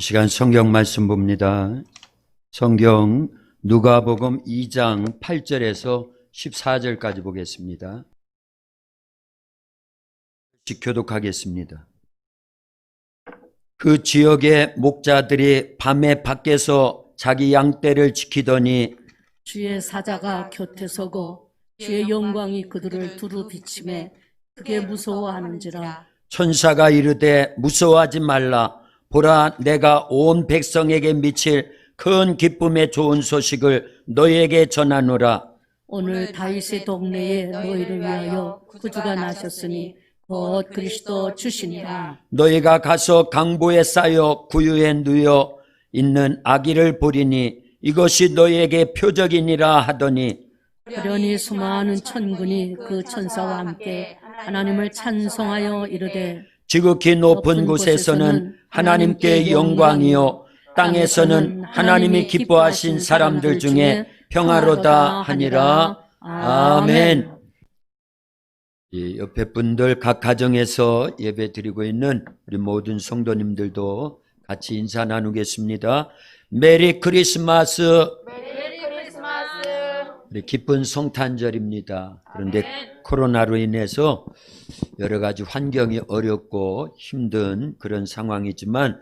시간 성경 말씀 봅니다. 성경 누가복음 2장 8절에서 14절까지 보겠습니다. 교독하겠습니다. 그 지역의 목자들이 밤에 밖에서 자기 양떼를 지키더니 주의 사자가 곁에 서고 주의 영광이 그들을 두루 비치매 크게 무서워하는지라. 천사가 이르되 무서워하지 말라. 보라, 내가 온 백성에게 미칠 큰 기쁨의 좋은 소식을 너희에게 전하노라. 오늘 다윗의 동네에 너희를 위하여 구주가 나셨으니 곧 그리스도 주시니라. 너희가 가서 강보에 쌓여 구유에 누워 있는 아기를 보리니 이것이 너희에게 표적이니라 하더니 그러니 수많은 천군이 그 천사와 함께 하나님을 찬송하여 이르되 지극히 높은 곳에서는 하나님께 영광이요 땅에서는 하나님이 기뻐하신 사람들 중에 평화로다 하니라. 아멘. 이 옆에 분들 각 가정에서 예배 드리고 있는 우리 모든 성도님들도 같이 인사 나누겠습니다. 메리 크리스마스. 메리 크리스마스. 우리 기쁜 성탄절입니다. 그런데 코로나로 인해서 여러 가지 환경이 어렵고 힘든 그런 상황이지만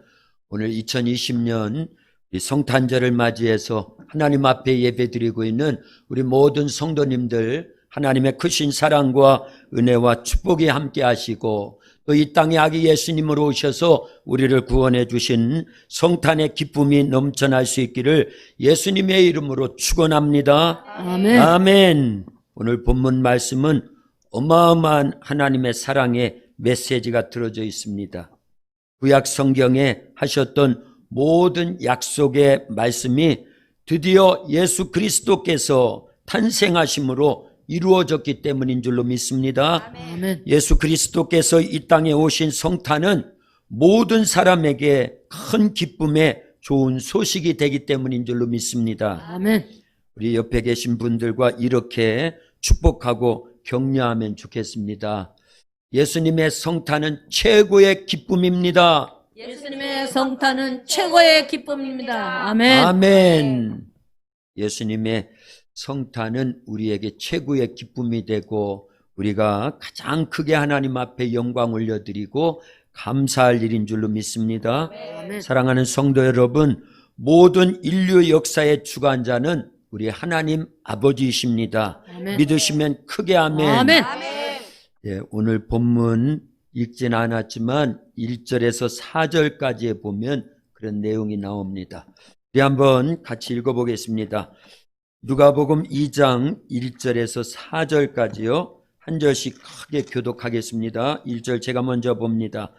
오늘 2020년 성탄절을 맞이해서 하나님 앞에 예배드리고 있는 우리 모든 성도님들 하나님의 크신 사랑과 은혜와 축복이 함께 하시고 또 이 땅에 아기 예수님으로 오셔서 우리를 구원해 주신 성탄의 기쁨이 넘쳐날 수 있기를 예수님의 이름으로 축원합니다. 아멘. 아멘. 오늘 본문 말씀은 어마어마한 하나님의 사랑의 메시지가 들어져 있습니다. 구약 성경에 하셨던 모든 약속의 말씀이 드디어 예수 그리스도께서 탄생하심으로 이루어졌기 때문인 줄로 믿습니다. 아멘. 예수 그리스도께서 이 땅에 오신 성탄은 모든 사람에게 큰 기쁨의 좋은 소식이 되기 때문인 줄로 믿습니다. 아멘. 우리 옆에 계신 분들과 이렇게 축복하고 격려하면 좋겠습니다. 예수님의 성탄은 최고의 기쁨입니다. 예수님의 성탄은 최고의 기쁨입니다. 아멘. 아멘. 예수님의 성탄은 우리에게 최고의 기쁨이 되고 우리가 가장 크게 하나님 앞에 영광 올려드리고 감사할 일인 줄로 믿습니다. 아멘. 사랑하는 성도 여러분, 모든 인류 역사의 주관자는 우리 하나님 아버지이십니다. 아멘. 믿으시면 크게 아멘. 아멘. 예, 오늘 본문 읽지는 않았지만 1절에서 4절까지에 보면 그런 내용이 나옵니다. 우리 한번 같이 읽어보겠습니다. 누가복음 2장 1절에서 4절까지요. 한 절씩 크게 교독하겠습니다. 1절 제가 먼저 봅니다.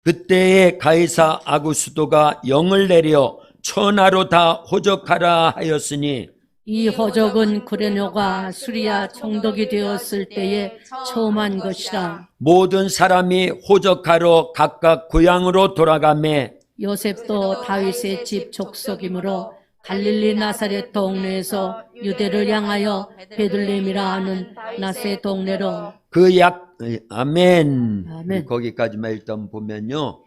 그때에 가이사 아구스도가 영을 내려 천하로 다 호적하라 하였으니 이 호적은 구레뇨가 수리아 총독이 되었을 때에 처음 한 것이라. 모든 사람이 호적하러 각각 고향으로 돌아가매 요셉도 다윗의 집 족속이므로 갈릴리 나사렛 동네에서 유대를 향하여 베들레헴이라 하는 나세 동네로. 아멘. 아멘. 거기까지만 일단 보면요.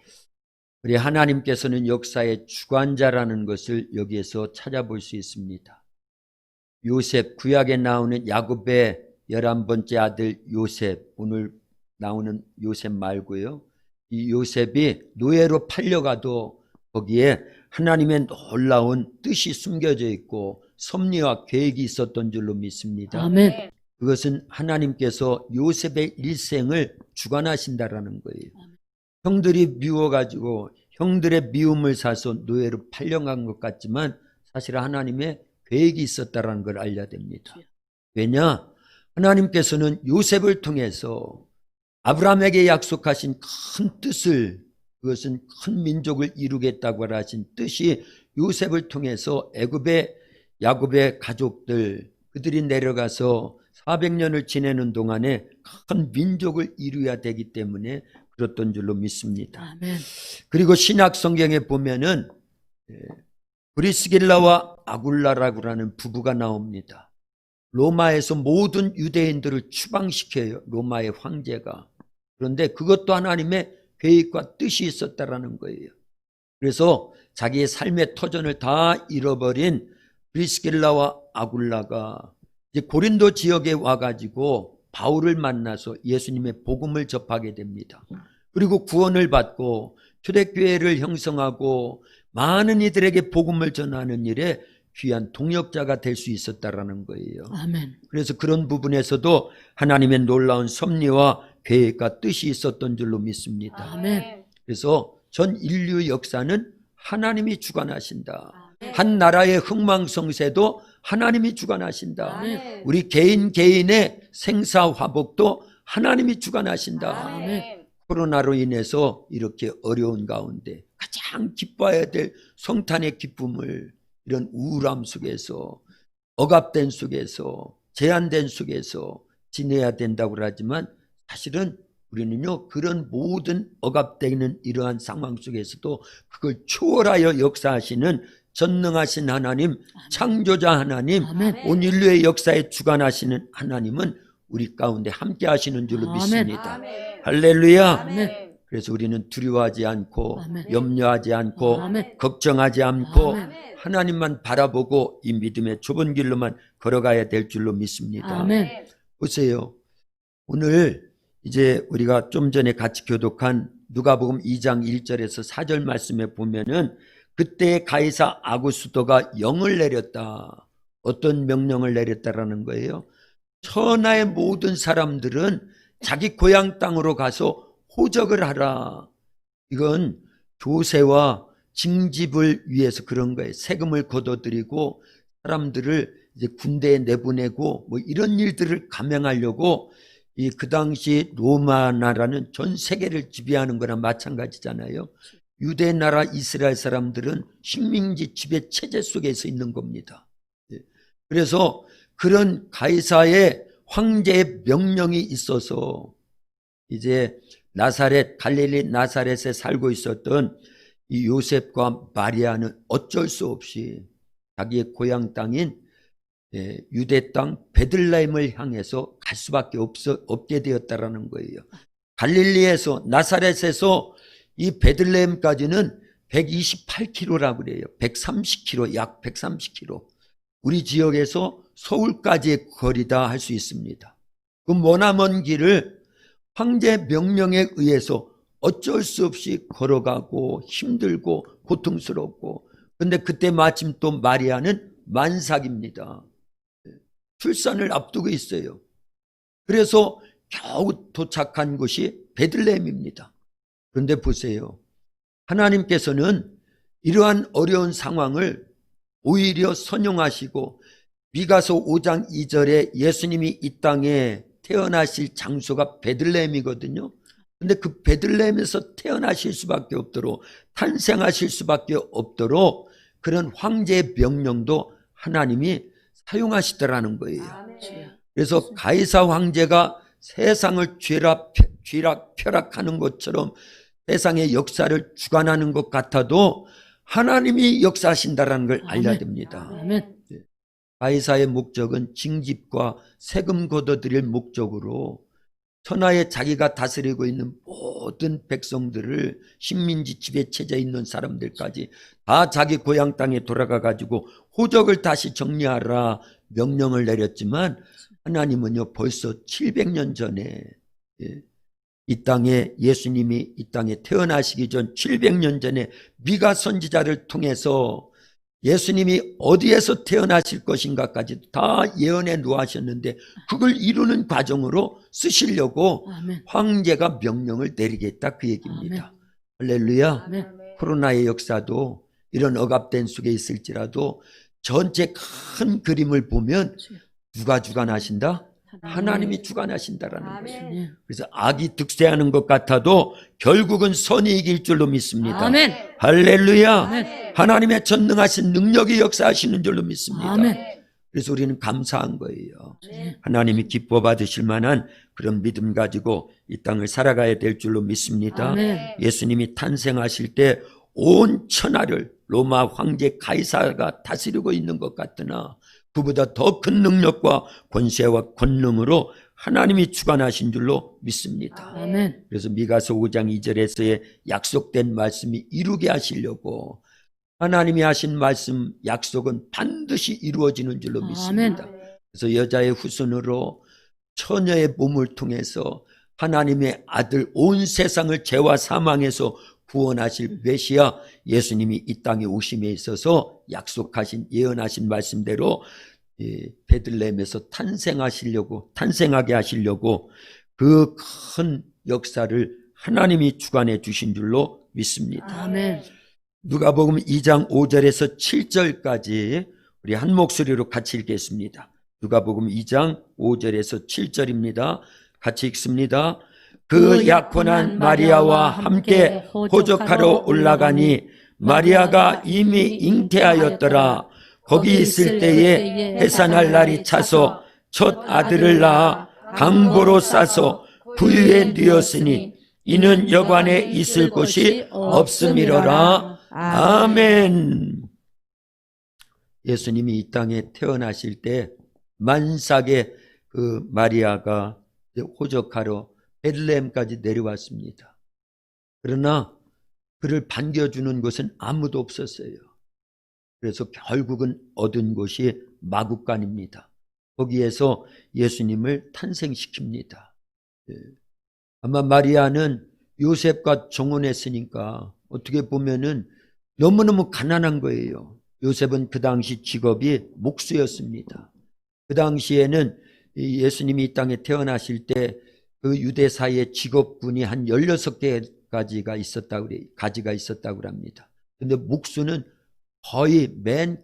우리 하나님께서는 역사의 주관자라는 것을 여기에서 찾아볼 수 있습니다. 요셉, 구약에 나오는 야곱의 11번째 아들 요셉, 오늘 나오는 요셉 말고요. 이 요셉이 노예로 팔려가도 거기에 하나님의 놀라운 뜻이 숨겨져 있고 섭리와 계획이 있었던 줄로 믿습니다. 아멘. 그것은 하나님께서 요셉의 일생을 주관하신다라는 거예요. 형들이 미워가지고 형들의 미움을 사서 노예로 팔려간 것 같지만 사실 하나님의 계획이 있었다라는 걸 알려야 됩니다. 왜냐? 하나님께서는 요셉을 통해서 아브라함에게 약속하신 큰 뜻을, 그것은 큰 민족을 이루겠다고 하신 뜻이 요셉을 통해서 애굽의 야곱의 가족들, 그들이 내려가서 400년을 지내는 동안에 큰 민족을 이루어야 되기 때문에 그렇던 줄로 믿습니다. 아멘. 그리고 신약 성경에 보면은 브리스길라와 아굴라라고 하는 부부가 나옵니다. 로마에서 모든 유대인들을 추방시켜요. 로마의 황제가. 그런데 그것도 하나님의 계획과 뜻이 있었다라는 거예요. 그래서 자기의 삶의 터전을 다 잃어버린 브리스길라와 아굴라가 이제 고린도 지역에 와가지고 바울을 만나서 예수님의 복음을 접하게 됩니다. 그리고 구원을 받고 초대교회를 형성하고 많은 이들에게 복음을 전하는 일에 귀한 동역자가 될 수 있었다라는 거예요. 아멘. 그래서 그런 부분에서도 하나님의 놀라운 섭리와 계획과 뜻이 있었던 줄로 믿습니다. 아멘. 그래서 전 인류 역사는 하나님이 주관하신다. 한 나라의 흥망성쇠도 하나님이 주관하신다. 아멘. 우리 개인의 생사화복도 하나님이 주관하신다. 아멘. 코로나로 인해서 이렇게 어려운 가운데 가장 기뻐해야 될 성탄의 기쁨을 이런 우울함 속에서 억압된 속에서 제한된 속에서 지내야 된다고 하지만 사실은 우리는요 그런 모든 억압되는 이러한 상황 속에서도 그걸 초월하여 역사하시는 전능하신 하나님, 창조자 하나님, 아멘. 온 인류의 역사에 주관하시는 하나님은 우리 가운데 함께 하시는 줄로 아멘. 믿습니다. 아멘. 할렐루야. 아멘. 그래서 우리는 두려워하지 않고 아멘. 염려하지 않고 아멘. 걱정하지 않고 아멘. 하나님만 바라보고 이 믿음의 좁은 길로만 걸어가야 될 줄로 믿습니다. 아멘. 보세요. 오늘 이제 우리가 좀 전에 같이 교독한 누가복음 2장 1절에서 4절 말씀에 보면은 그때 가이사 아구스도가 영을 내렸다. 어떤 명령을 내렸다라는 거예요? 천하의 모든 사람들은 자기 고향 땅으로 가서 호적을 하라. 이건 조세와 징집을 위해서 그런 거예요. 세금을 걷어들이고 사람들을 이제 군대에 내보내고 뭐 이런 일들을 감행하려고 그 당시 로마 나라는 전 세계를 지배하는 거나 마찬가지잖아요. 유대 나라 이스라엘 사람들은 식민지 지배 체제 속에서 있는 겁니다. 그래서 그런 가이사의 황제의 명령이 있어서 이제 나사렛, 갈릴리 나사렛에 살고 있었던 이 요셉과 마리아는 어쩔 수 없이 자기의 고향 땅인 유대 땅 베들레헴을 향해서 갈 수밖에 없게 되었다라는 거예요. 갈릴리에서 나사렛에서 이 베들레헴까지는 128km라고 그래요. 130km, 약 130km. 우리 지역에서 서울까지의 거리다 할 수 있습니다. 그 머나먼 길을 황제 명령에 의해서 어쩔 수 없이 걸어가고 힘들고 고통스럽고, 근데 그때 마침 또 마리아는 만삭입니다. 출산을 앞두고 있어요. 그래서 겨우 도착한 곳이 베들레헴입니다. 그런데 보세요. 하나님께서는 이러한 어려운 상황을 오히려 선용하시고 미가서 5장 2절에 예수님이 이 땅에 태어나실 장소가 베들레헴이거든요. 근데 그 베들레헴에서 태어나실 수밖에 없도록, 탄생하실 수밖에 없도록 그런 황제의 명령도 하나님이 사용하시더라는 거예요. 그래서 가이사 황제가 세상을 쥐락펴락하는 것처럼 세상의 역사를 주관하는 것 같아도 하나님이 역사하신다는 걸 알아야 됩니다. 아멘. 가이사의 목적은 징집과 세금 걷어들일 목적으로 천하에 자기가 다스리고 있는 모든 백성들을 식민지 지배체제에 있는 사람들까지 다 자기 고향 땅에 돌아가 가지고 호적을 다시 정리하라 명령을 내렸지만 하나님은요 벌써 700년 전에 이 땅에 예수님이 이 땅에 태어나시기 전 700년 전에 미가 선지자를 통해서 예수님이 어디에서 태어나실 것인가까지 다 예언해 놓으셨는데 그걸 이루는 과정으로 쓰시려고 아멘. 황제가 명령을 내리겠다 그 얘기입니다. 할렐루야. 아멘. 코로나의 역사도 이런 억압된 속에 있을지라도 전체 큰 그림을 보면 누가 주관하신다? 하나님이 주관하신다라는 거예요. 네. 그래서 악이 득세하는 것 같아도 결국은 선이 이길 줄로 믿습니다. 아멘. 할렐루야. 아멘. 하나님의 전능하신 능력이 역사하시는 줄로 믿습니다. 아멘. 그래서 우리는 감사한 거예요. 네. 하나님이 기뻐 받으실 만한 그런 믿음 가지고 이 땅을 살아가야 될 줄로 믿습니다. 아멘. 예수님이 탄생하실 때 온 천하를 로마 황제 가이사가 다스리고 있는 것 같으나 그보다 더 큰 능력과 권세와 권능으로 하나님이 주관하신 줄로 믿습니다. 아멘. 그래서 미가서 5장 2절에서의 약속된 말씀이 이루게 하시려고 하나님이 하신 말씀 약속은 반드시 이루어지는 줄로 믿습니다. 그래서 여자의 후손으로 처녀의 몸을 통해서 하나님의 아들 온 세상을 죄와 사망에서 구원하실 메시아 예수님이 이 땅에 오심에 있어서 약속하신 예언하신 말씀대로 베들레헴에서 탄생하게 하시려고 그 큰 역사를 하나님이 주관해 주신 줄로 믿습니다. 아멘. 누가복음 2장 5절에서 7절까지 우리 한 목소리로 같이 읽겠습니다. 누가복음 2장 5절에서 7절입니다. 같이 읽습니다. 그 약혼한 마리아와 함께 호적하러 올라가니 마리아가 이미 잉태하였더라. 거기 있을 때에 해산할 날이 차서 첫 아들을 낳아 강보로 싸서 구유에 뉘었으니 이는 여관에 있을 곳이 없음이로라. 아멘. 예수님이 이 땅에 태어나실 때 만삭의 그 마리아가 호적하러 베들레헴까지 내려왔습니다. 그러나 그를 반겨주는 것은 아무도 없었어요. 그래서 결국은 얻은 곳이 마구간입니다. 거기에서 예수님을 탄생시킵니다. 아마 마리아는 요셉과 정혼했으니까 어떻게 보면은 너무너무 가난한 거예요. 요셉은 그 당시 직업이 목수였습니다. 그 당시에는 예수님이 이 땅에 태어나실 때 그 유대 사이에 직업군이 한 16개가지가 있었다고 합니다. 근데 목수는 거의 맨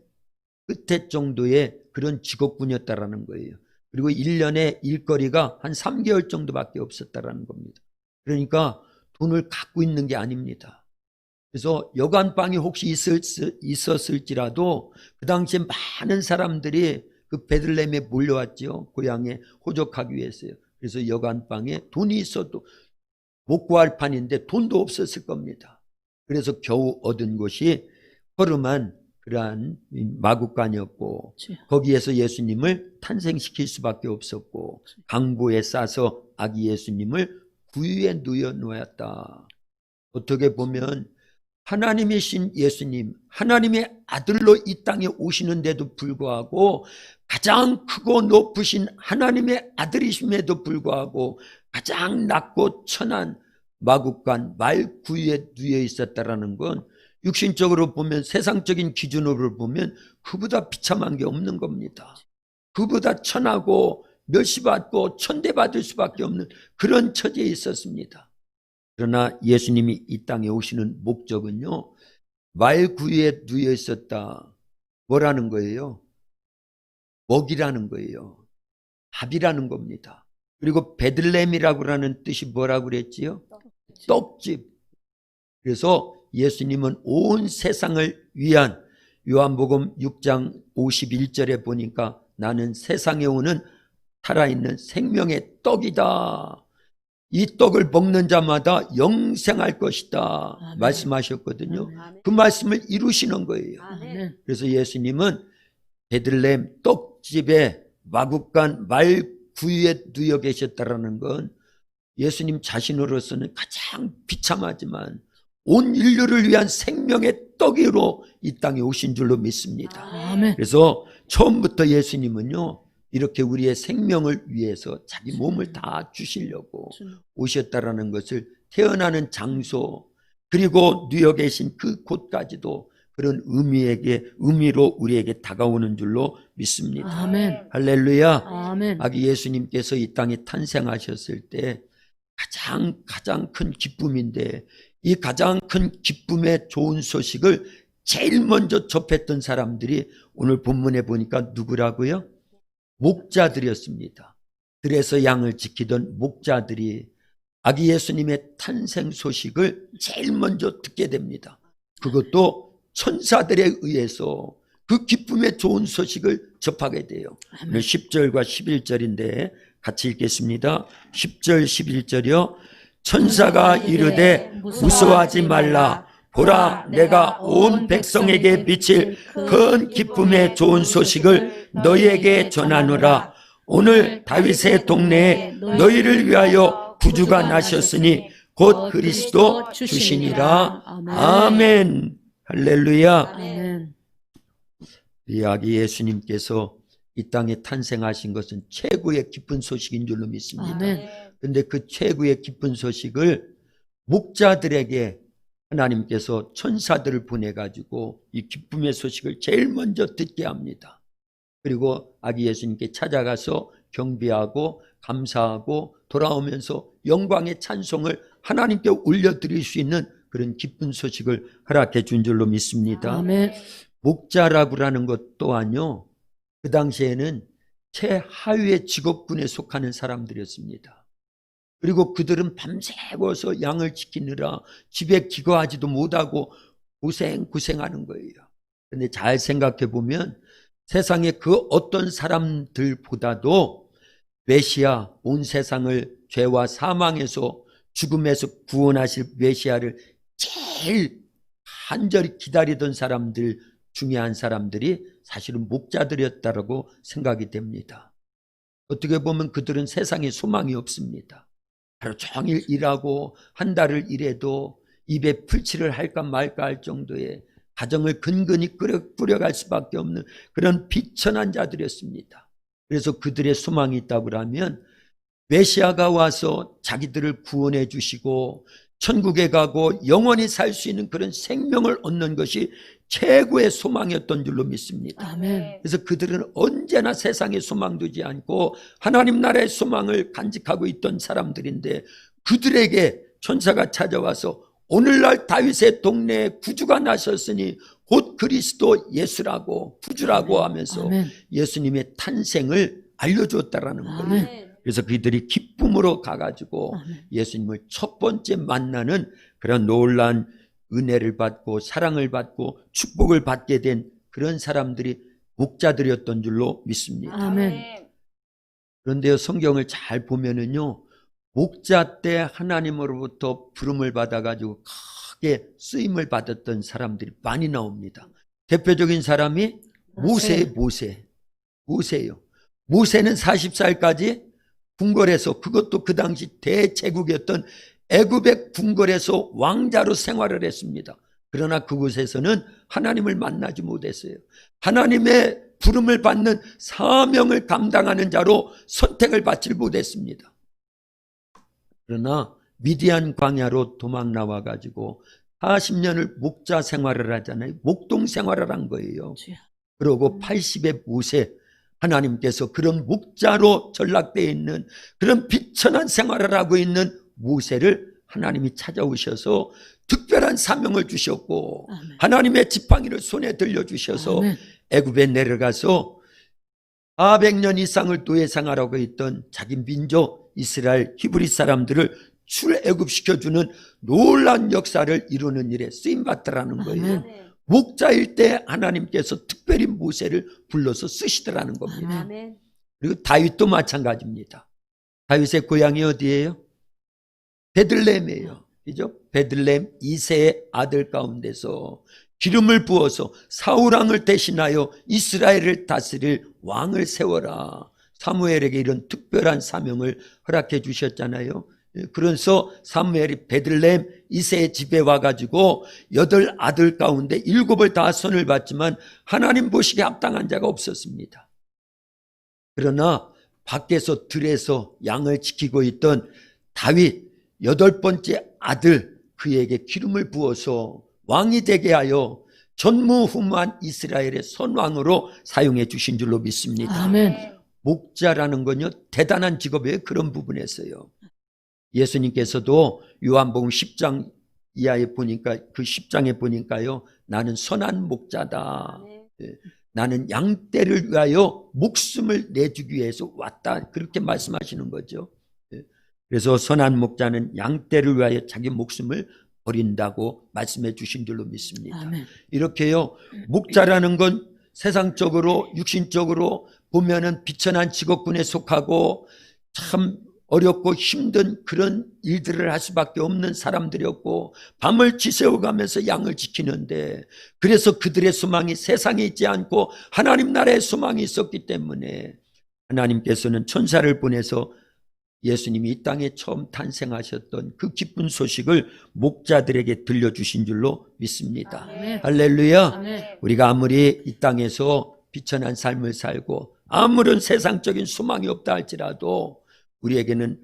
끝에 정도의 그런 직업군이었다라는 거예요. 그리고 1년에 일거리가 한 3개월 정도밖에 없었다라는 겁니다. 그러니까 돈을 갖고 있는 게 아닙니다. 그래서 여관방이 혹시 있었을지라도 그 당시에 많은 사람들이 그 베들레헴에 몰려왔죠. 고향에 호적하기 위해서요. 그래서 여관방에 돈이 있어도 못 구할 판인데 돈도 없었을 겁니다. 그래서 겨우 얻은 곳이 허름한 그러한 마구간이었고 거기에서 예수님을 탄생시킬 수밖에 없었고 강보에 싸서 아기 예수님을 구유에 누워 놓았다. 어떻게 보면 하나님이신 예수님, 하나님의 아들로 이 땅에 오시는데도 불구하고 가장 크고 높으신 하나님의 아들이심에도 불구하고 가장 낮고 천한 마구간 말구유에 누워 있었다라는 건 육신적으로 보면 세상적인 기준으로 보면 그보다 비참한 게 없는 겁니다. 그보다 천하고 멸시받고 천대받을 수밖에 없는 그런 처지에 있었습니다. 그러나 예수님이 이 땅에 오시는 목적은요, 말구유에 누워 있었다. 뭐라는 거예요? 먹이라는 거예요. 밥이라는 겁니다. 그리고 베들레헴이라고 하는 뜻이 뭐라고 그랬지요? 떡집. 그래서 예수님은 온 세상을 위한 요한복음 6장 51절에 보니까 나는 세상에 오는 살아있는 생명의 떡이다. 이 떡을 먹는 자마다 영생할 것이다. 아멘. 말씀하셨거든요. 아멘. 그 말씀을 이루시는 거예요. 아멘. 그래서 예수님은 베들레헴 떡집에 마구간 말구유에 누워 계셨다라는 건 예수님 자신으로서는 가장 비참하지만 온 인류를 위한 생명의 떡으로 이 땅에 오신 줄로 믿습니다. 아멘. 그래서 처음부터 예수님은요, 이렇게 우리의 생명을 위해서 자기 몸을 다 주시려고 오셨다라는 것을 태어나는 장소 그리고 누워 계신 그 곳까지도 그런 의미로 우리에게 다가오는 줄로 믿습니다. 아멘. 할렐루야. 아멘. 아기 예수님께서 이 땅에 탄생하셨을 때 가장 큰 기쁨인데 이 가장 큰 기쁨의 좋은 소식을 제일 먼저 접했던 사람들이 오늘 본문에 보니까 누구라고요? 목자들이었습니다. 들에서 양을 지키던 목자들이 아기 예수님의 탄생 소식을 제일 먼저 듣게 됩니다. 그것도 천사들에 의해서 그 기쁨의 좋은 소식을 접하게 돼요. 오늘 10절과 11절인데 같이 읽겠습니다. 10절 11절이요. 천사가 이르되 무서워하지 말라. 보라, 내가 온 백성에게 미칠 큰 기쁨의 좋은 소식을 너희에게 전하노라. 오늘 다윗의 동네에 너희를 위하여 구주가 나셨으니 곧 그리스도 주시니라. 아멘. 할렐루야. 아멘. 이 아기 예수님께서 이 땅에 탄생하신 것은 최고의 기쁜 소식인 줄로 믿습니다. 아멘. 그런데 그 최고의 기쁜 소식을 목자들에게 하나님께서 천사들을 보내가지고 이 기쁨의 소식을 제일 먼저 듣게 합니다. 그리고 아기 예수님께 찾아가서 경배하고 감사하고 돌아오면서 영광의 찬송을 하나님께 올려드릴 수 있는 그런 기쁜 소식을 허락해 준 줄로 믿습니다. 아멘. 목자라고 하는 것 또한요, 그 당시에는 최하위의 직업군에 속하는 사람들이었습니다. 그리고 그들은 밤새워서 양을 지키느라 집에 기거하지도 못하고 고생하는 거예요. 그런데 잘 생각해 보면 세상의 그 어떤 사람들보다도 메시아, 온 세상을 죄와 사망에서 죽음에서 구원하실 메시아를 제일 간절히 기다리던 사람들 중에 한 사람들이 사실은 목자들이었다고 생각이 됩니다. 어떻게 보면 그들은 세상에 소망이 없습니다. 하루 종일 일하고 한 달을 일해도 입에 풀칠을 할까 말까 할 정도의 가정을 근근히 꾸려갈 수밖에 없는 그런 비천한 자들이었습니다. 그래서 그들의 소망이 있다고 하면 메시아가 와서 자기들을 구원해 주시고 천국에 가고 영원히 살 수 있는 그런 생명을 얻는 것이 최고의 소망이었던 줄로 믿습니다. 아멘. 그래서 그들은 언제나 세상에 소망 두지 않고 하나님 나라의 소망을 간직하고 있던 사람들인데 그들에게 천사가 찾아와서 오늘날 다윗의 동네에 구주가 나셨으니 곧 그리스도 예수라고 구주라고 하면서 아멘. 예수님의 탄생을 알려줬다라는 거예요. 아멘. 그래서 그들이 기쁨으로 가가지고 아멘. 예수님을 첫 번째 만나는 그런 놀라운 은혜를 받고 사랑을 받고 축복을 받게 된 그런 사람들이 목자들이었던 줄로 믿습니다. 아멘. 그런데요, 성경을 잘 보면은요, 목자 때 하나님으로부터 부름을 받아가지고 크게 쓰임을 받았던 사람들이 많이 나옵니다. 대표적인 사람이 모세예요. 모세는 40살까지 궁궐에서, 그것도 그 당시 대제국이었던 애굽의 궁궐에서 왕자로 생활을 했습니다. 그러나 그곳에서는 하나님을 만나지 못했어요. 하나님의 부름을 받는 사명을 감당하는 자로 선택을 받지 못했습니다. 그러나 미디안 광야로 도망 나와가지고 40년을 목자 생활을 하잖아요. 목동 생활을 한 거예요. 그러고 80의 모세, 하나님께서 그런 목자로 전락되어 있는 그런 비천한 생활을 하고 있는 모세를 하나님이 찾아오셔서 특별한 사명을 주셨고 아멘. 하나님의 지팡이를 손에 들려주셔서 아멘. 애굽에 내려가서 400년 이상을 노예 생활하고 있던 자기 민족 이스라엘 히브리 사람들을 출애굽시켜주는 놀라운 역사를 이루는 일에 쓰임받더라는 거예요. 아멘. 목자일 때 하나님께서 특별히 모세를 불러서 쓰시더라는 겁니다. 아멘. 그리고 다윗도 마찬가지입니다. 다윗의 고향이 어디예요? 베들레헴이에요. 그죠? 베들레헴 이새의 아들 가운데서 기름을 부어서 사울왕을 대신하여 이스라엘을 다스릴 왕을 세워라. 사무엘에게 이런 특별한 사명을 허락해 주셨잖아요. 그래서 사무엘이 베들레헴 이새의 집에 와가지고 8 아들 가운데 7을 다 손을 봤지만 하나님 보시기에 합당한 자가 없었습니다. 그러나 밖에서 들에서 양을 지키고 있던 다윗 8번째 아들 그에게 기름을 부어서 왕이 되게 하여 전무후무한 이스라엘의 선왕으로 사용해 주신 줄로 믿습니다. 아멘. 목자라는 건요 대단한 직업이에요. 그런 부분에서요. 예수님께서도 요한복음 10장 이하에 보니까 그 10장에 보니까요 나는 선한 목자다. 나는 양떼를 위하여 목숨을 내주기 위해서 왔다. 그렇게 말씀하시는 거죠. 그래서 선한 목자는 양떼를 위하여 자기 목숨을 버린다고 말씀해 주신 줄로 믿습니다. 아멘. 이렇게요 목자라는 건 세상적으로 육신적으로 보면은 비천한 직업군에 속하고 참 어렵고 힘든 그런 일들을 할 수밖에 없는 사람들이었고 밤을 지새워가면서 양을 지키는데 그래서 그들의 소망이 세상에 있지 않고 하나님 나라의 소망이 있었기 때문에 하나님께서는 천사를 보내서 예수님이 이 땅에 처음 탄생하셨던 그 기쁜 소식을 목자들에게 들려주신 줄로 믿습니다. 아멘. 할렐루야. 아멘. 우리가 아무리 이 땅에서 비천한 삶을 살고 아무런 세상적인 소망이 없다 할지라도 우리에게는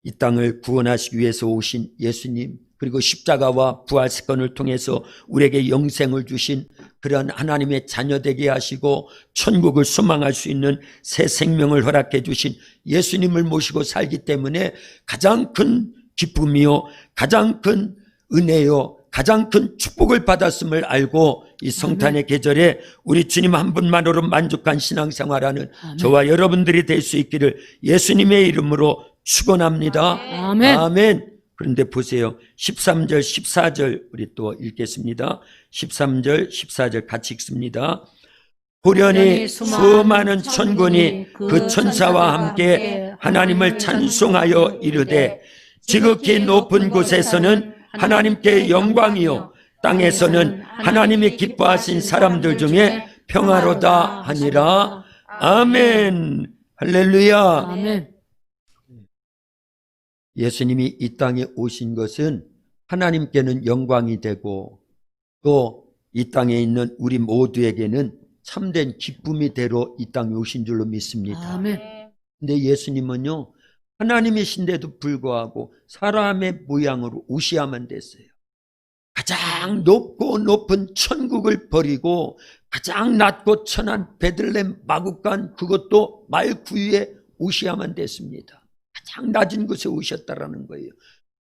이 땅을 구원하시기 위해서 오신 예수님, 그리고 십자가와 부활사건을 통해서 우리에게 영생을 주신 그런 하나님의 자녀되게 하시고 천국을 소망할 수 있는 새 생명을 허락해 주신 예수님을 모시고 살기 때문에 가장 큰 기쁨이요, 가장 큰 은혜요, 가장 큰 축복을 받았음을 알고 이 성탄의 계절에 우리 주님 한 분만으로 만족한 신앙생활하는 아멘. 저와 여러분들이 될 수 있기를 예수님의 이름으로 축원합니다. 아멘. 아멘. 그런데 보세요. 13절, 14절 우리 또 읽겠습니다. 13절, 14절 같이 읽습니다. 보련히 수많은 천군이 그 천사와 함께 하나님을 찬송하여 이르되 지극히 높은 곳에서는 하나님께 영광이요 땅에서는 하나님이 기뻐하신 사람들 중에 평화로다 하니라. 아멘. 할렐루야. 아멘. 예수님이 이 땅에 오신 것은 하나님께는 영광이 되고 또 이 땅에 있는 우리 모두에게는 참된 기쁨이 되러 이 땅에 오신 줄로 믿습니다. 아멘. 근데 예수님은요, 하나님이신데도 불구하고 사람의 모양으로 오셔야만 됐어요. 가장 높고 높은 천국을 버리고 가장 낮고 천한 베들레헴 마국간, 그것도 말 구유에 오셔야만 됐습니다. 가장 낮은 곳에 오셨다라는 거예요.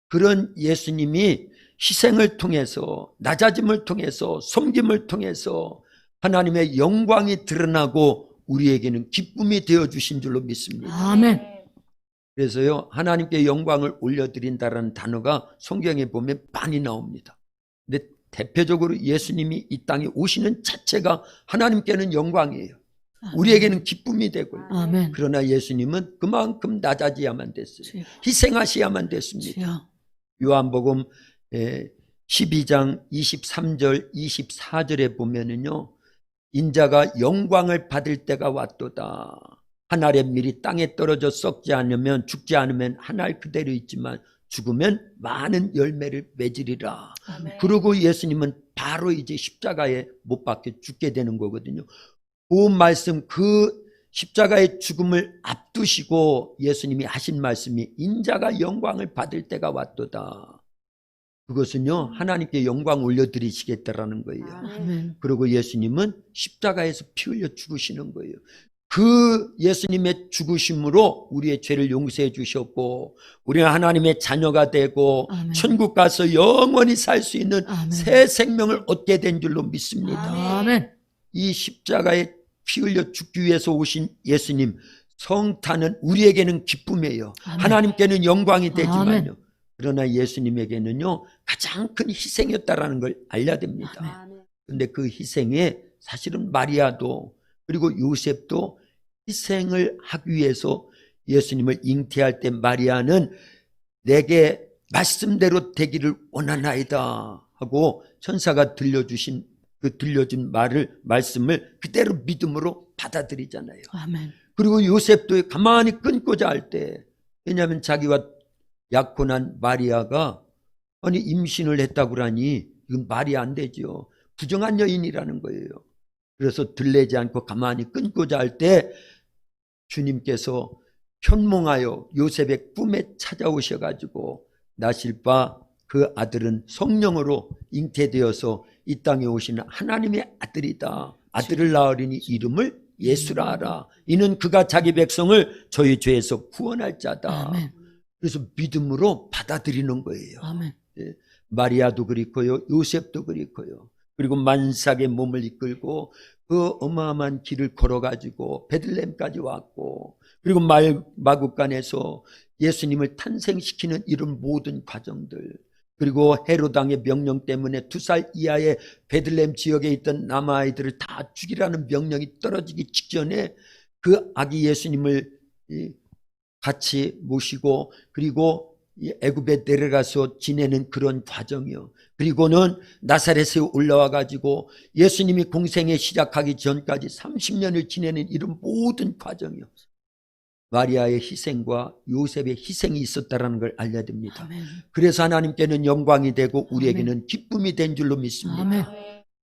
그런 예수님이 희생을 통해서, 낮아짐을 통해서, 섬김을 통해서 하나님의 영광이 드러나고 우리에게는 기쁨이 되어주신 줄로 믿습니다. 아멘. 그래서요, 하나님께 영광을 올려드린다라는 단어가 성경에 보면 많이 나옵니다. 근데 대표적으로 예수님이 이 땅에 오시는 자체가 하나님께는 영광이에요. 우리에게는 기쁨이 되고요. 아멘. 그러나 예수님은 그만큼 낮아져야만 됐어요. 주여. 희생하셔야만 됐습니다. 주여. 요한복음 12장 23절 24절에 보면은요, 인자가 영광을 받을 때가 왔도다. 한 알의 밀이 땅에 떨어져 썩지 않으면, 죽지 않으면 한 알 그대로 있지만 죽으면 많은 열매를 맺으리라. 아멘. 그러고 예수님은 바로 이제 십자가에 못 박혀 죽게 되는 거거든요. 그 말씀, 그 십자가의 죽음을 앞두시고 예수님이 하신 말씀이 인자가 영광을 받을 때가 왔도다. 그것은요, 하나님께 영광 올려드리시겠다라는 거예요. 아멘. 그리고 예수님은 십자가에서 피 흘려 죽으시는 거예요. 그 예수님의 죽으심으로 우리의 죄를 용서해 주셨고 우리는 하나님의 자녀가 되고 아멘. 천국 가서 영원히 살 수 있는 아멘. 새 생명을 얻게 된 줄로 믿습니다. 아멘. 이 십자가에 피 흘려 죽기 위해서 오신 예수님, 성탄은 우리에게는 기쁨이에요. 아멘. 하나님께는 영광이 되지만요. 아멘. 그러나 예수님에게는요, 가장 큰 희생이었다라는 걸 알려야 됩니다. 그런데 그 희생에 사실은 마리아도 그리고 요셉도 희생을 하기 위해서 예수님을 잉태할 때 마리아는 내게 말씀대로 되기를 원하나이다 하고 천사가 들려준 말씀을 그대로 믿음으로 받아들이잖아요. 아멘. 그리고 요셉도 가만히 끊고자 할 때, 왜냐하면 자기와 약혼한 마리아가 아니 임신을 했다고 그러니 이건 말이 안 되죠. 부정한 여인이라는 거예요. 그래서 들레지 않고 가만히 끊고자 할 때 주님께서 현몽하여 요셉의 꿈에 찾아오셔가지고 나실 바 그 아들은 성령으로 잉태되어서 이 땅에 오시는 하나님의 아들이다. 아들을 낳으리니 이름을 예수라 하라. 이는 그가 자기 백성을 저희 죄에서 구원할 자다. 아멘. 그래서 믿음으로 받아들이는 거예요. 아멘. 마리아도 그렇고요, 요셉도 그렇고요. 그리고 만삭의 몸을 이끌고 그 어마어마한 길을 걸어가지고 베들레헴까지 왔고, 그리고 마국간에서 예수님을 탄생시키는 이런 모든 과정들, 그리고 헤롯 왕의 명령 때문에 2살 이하의 베들레헴 지역에 있던 남아아이들을 다 죽이라는 명령이 떨어지기 직전에 그 아기 예수님을 같이 모시고 그리고 애굽에 내려가서 지내는 그런 과정이요. 그리고는 나사렛에 올라와 가지고 예수님이 공생에 시작하기 전까지 30년을 지내는 이런 모든 과정이요. 마리아의 희생과 요셉의 희생이 있었다는 걸 알려야 됩니다. 아멘. 그래서 하나님께는 영광이 되고 우리에게는 기쁨이 된 줄로 믿습니다. 아멘.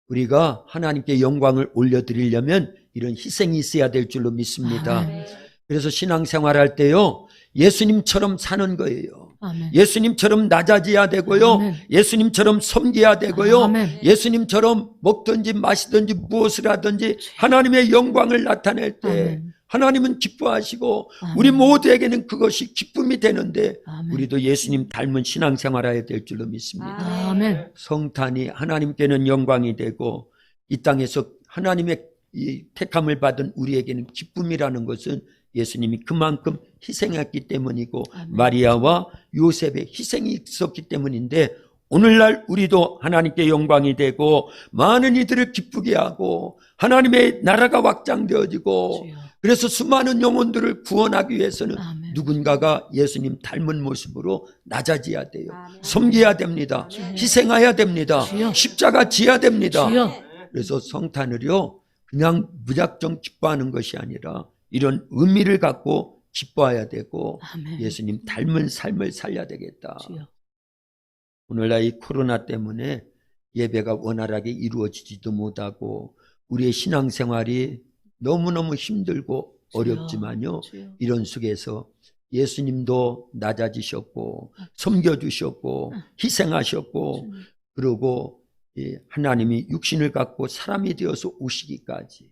우리가 하나님께 영광을 올려드리려면 이런 희생이 있어야 될 줄로 믿습니다. 아멘. 그래서 신앙생활할 때요, 예수님처럼 사는 거예요. 아멘. 예수님처럼 낮아져야 되고요. 아멘. 예수님처럼 섬겨야 되고요. 아멘. 예수님처럼 먹든지 마시든지 무엇을 하든지 하나님의 영광을 나타낼 때 아멘. 하나님은 기뻐하시고 아멘. 우리 모두에게는 그것이 기쁨이 되는데 아멘. 우리도 예수님 닮은 신앙생활해야 될 줄로 믿습니다. 아멘. 성탄이 하나님께는 영광이 되고 이 땅에서 하나님의 이 택함을 받은 우리에게는 기쁨이라는 것은 예수님이 그만큼 희생했기 때문이고 아멘. 마리아와 요셉의 희생이 있었기 때문인데 오늘날 우리도 하나님께 영광이 되고 많은 이들을 기쁘게 하고 하나님의 나라가 확장되어지고 주여. 그래서 수많은 영혼들을 구원하기 위해서는 아멘. 누군가가 예수님 닮은 모습으로 낮아져야 돼요. 아멘. 섬겨야 됩니다. 주여. 희생해야 됩니다. 주여. 십자가 지어야 됩니다. 주여. 그래서 성탄을요 그냥 무작정 기뻐하는 것이 아니라 이런 의미를 갖고 기뻐해야 되고 아멘. 예수님 닮은 삶을 살려야 되겠다. 주여. 오늘날 이 코로나 때문에 예배가 원활하게 이루어지지도 못하고 우리의 신앙생활이 너무너무 힘들고 어렵지만요. 주여. 이런 속에서 예수님도 낮아지셨고 섬겨주셨고 희생하셨고 주여. 그리고 이 하나님이 육신을 갖고 사람이 되어서 오시기까지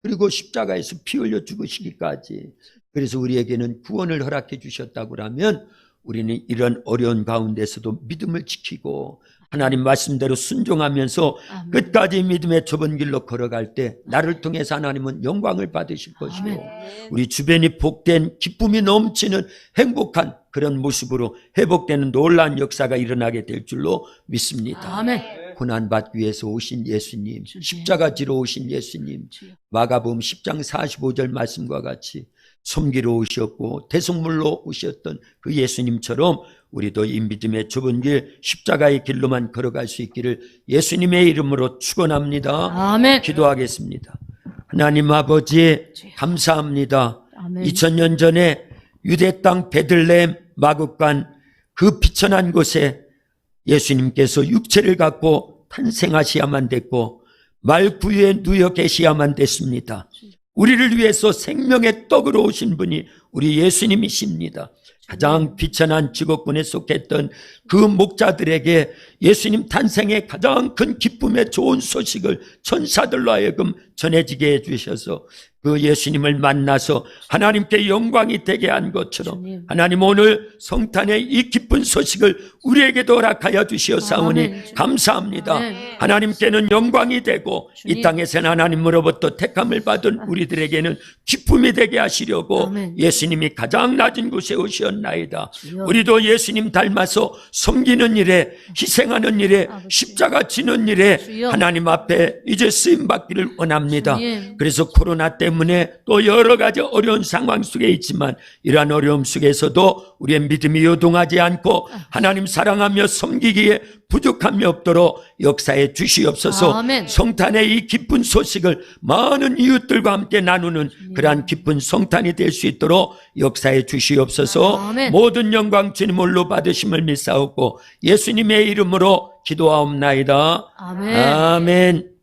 그리고 십자가에서 피 흘려 죽으시기까지 그래서 우리에게는 구원을 허락해 주셨다고 하면 우리는 이런 어려운 가운데서도 믿음을 지키고 하나님 말씀대로 순종하면서 아멘. 끝까지 믿음의 좁은 길로 걸어갈 때 나를 통해서 하나님은 영광을 받으실 것이고 아멘. 우리 주변이 복된 기쁨이 넘치는 행복한 그런 모습으로 회복되는 놀라운 역사가 일어나게 될 줄로 믿습니다. 아멘. 고난받기 위해서 오신 예수님, 주님. 십자가 지러 오신 예수님, 주여. 마가복음 10장 45절 말씀과 같이 섬기러 오셨고 대속물로 오셨던 그 예수님처럼 우리도 이 믿음의 좁은 길 십자가의 길로만 걸어갈 수 있기를 예수님의 이름으로 축원합니다. 아멘. 기도하겠습니다. 하나님 아버지 감사합니다. 아멘. 2000년 전에 유대 땅 베들레헴 마국간 그 비천한 곳에 예수님께서 육체를 갖고 탄생하셔야만 됐고 말구유에 누워 계셔야만 됐습니다. 우리를 위해서 생명의 떡으로 오신 분이 우리 예수님이십니다. 가장 비천한 직업군에 속했던 그 목자들에게 예수님 탄생의 가장 큰 기쁨의 좋은 소식을 천사들로 하여금 전해지게 해주셔서 그 예수님을 만나서 하나님께 영광이 되게 한 것처럼 주님. 하나님 오늘 성탄의 이 기쁜 소식을 우리에게도 허락하여 주시옵사오니 아멘. 감사합니다. 아멘. 하나님께는 영광이 되고 주님. 이 땅에서는 하나님으로부터 택함을 받은 우리들에게는 기쁨이 되게 하시려고 아멘. 예수님이 가장 낮은 곳에 오셨나이다. 주여. 우리도 예수님 닮아서 섬기는 일에 희생하는 일에 아버지. 십자가 지는 일에 주여. 하나님 앞에 이제 쓰임받기를 원합니다. 주님. 그래서 코로나 때문에 또 여러 가지 어려운 상황 속에 있지만 이러한 어려움 속에서도 우리의 믿음이 요동하지 않고 하나님 사랑하며 섬기기에 부족함이 없도록 역사에 주시옵소서. 아멘. 성탄의 이 기쁜 소식을 많은 이웃들과 함께 나누는 그러한 기쁜 성탄이 될 수 있도록 역사에 주시옵소서. 아멘. 모든 영광 주님으로 받으심을 믿사옵고 예수님의 이름으로 기도하옵나이다. 아멘. 아멘.